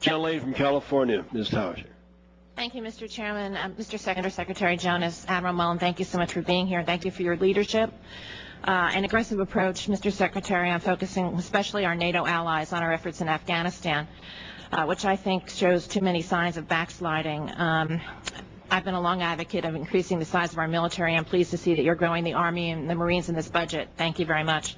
Gentlelady from California, Ms. Tauscher. Thank you, Mr. Chairman. Mr. Secretary Jonas, Admiral Mullen, thank you so much for being here. Thank you for your leadership and aggressive approach, Mr. Secretary, on focusing especially our NATO allies on our efforts in Afghanistan, which I think shows too many signs of backsliding. I've been a long advocate of increasing the size of our military. I'm pleased to see that you're growing the Army and the Marines in this budget. Thank you very much.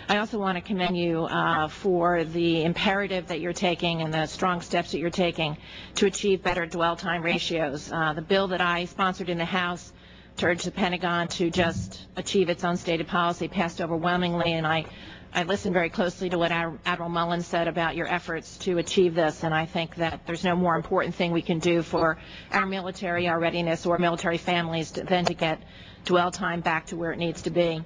I also want to commend you for the imperative that you're taking and the strong steps that you're taking to achieve better dwell time ratios. The bill that I sponsored in the House to urge the Pentagon to just achieve its own stated policy passed overwhelmingly, and I listened very closely to what Admiral Mullen said about your efforts to achieve this, and I think that there's no more important thing we can do for our military, our readiness, or military families than to get dwell time back to where it needs to be.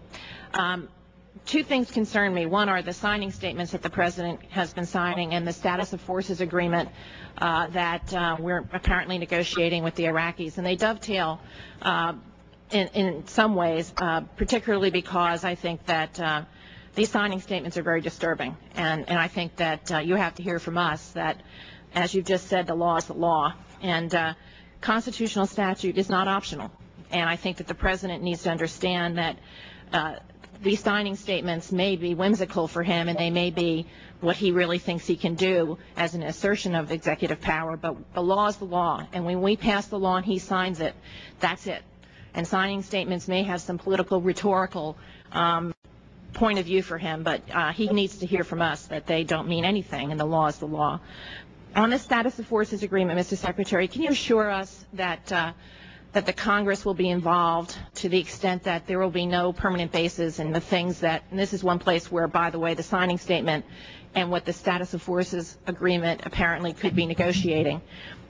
Two things concern me. One are the signing statements that the President has been signing and the status of forces agreement that we're apparently negotiating with the Iraqis. And they dovetail in some ways, particularly because I think that these signing statements are very disturbing. And I think that you have to hear from us that, as you've just said, the law is the law. And constitutional statute is not optional. And I think that the President needs to understand that these signing statements may be whimsical for him, and they may be what he really thinks he can do as an assertion of executive power, but the law is the law, and when we pass the law and he signs it, that's it. And signing statements may have some political, rhetorical point of view for him, but he needs to hear from us that they don't mean anything, and the law is the law. On the status of forces agreement, Mr. Secretary, can you assure us that that the Congress will be involved to the extent that there will be no permanent bases and the things that, and this is one place where, by the way, the signing statement and what the status of forces agreement apparently could be negotiating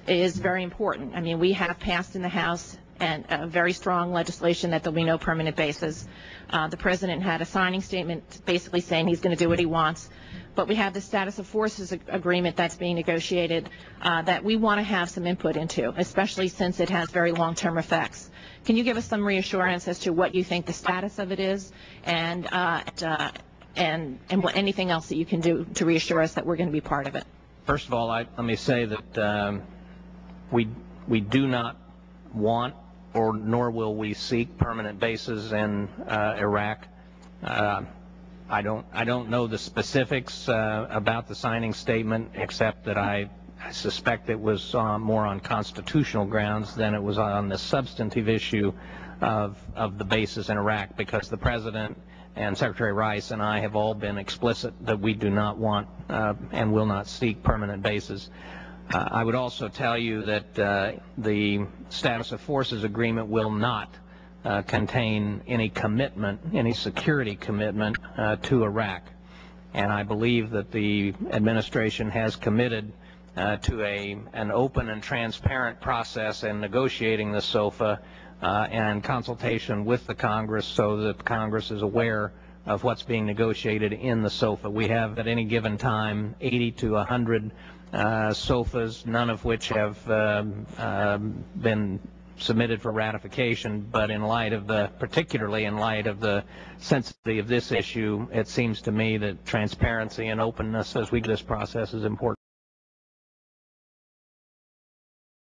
is very important. I mean, we have passed in the House and very strong legislation that there'll be no permanent bases. The President had a signing statement basically saying he's going to do what he wants. But we have the status of forces agreement that's being negotiated that we want to have some input into, especially since it has very long-term effects. Can you give us some reassurance as to what you think the status of it is, and anything else that you can do to reassure us that we're going to be part of it? First of all, let me say that we do not want, or nor will we seek, permanent bases in Iraq. I don't know the specifics about the signing statement, except that I suspect it was more on constitutional grounds than it was on the substantive issue of the bases in Iraq, because the President and Secretary Rice and I have all been explicit that we do not want and will not seek permanent bases. I would also tell you that the status of forces agreement will not contain any commitment, any security commitment to Iraq. And I believe that the administration has committed to an open and transparent process in negotiating the SOFA and consultation with the Congress, so that Congress is aware of what's being negotiated in the SOFA. We have at any given time 80 to 100 SOFAs, none of which have been submitted for ratification, but in light of particularly in light of the sensitivity of this issue, it seems to me that transparency and openness as we do this process is important.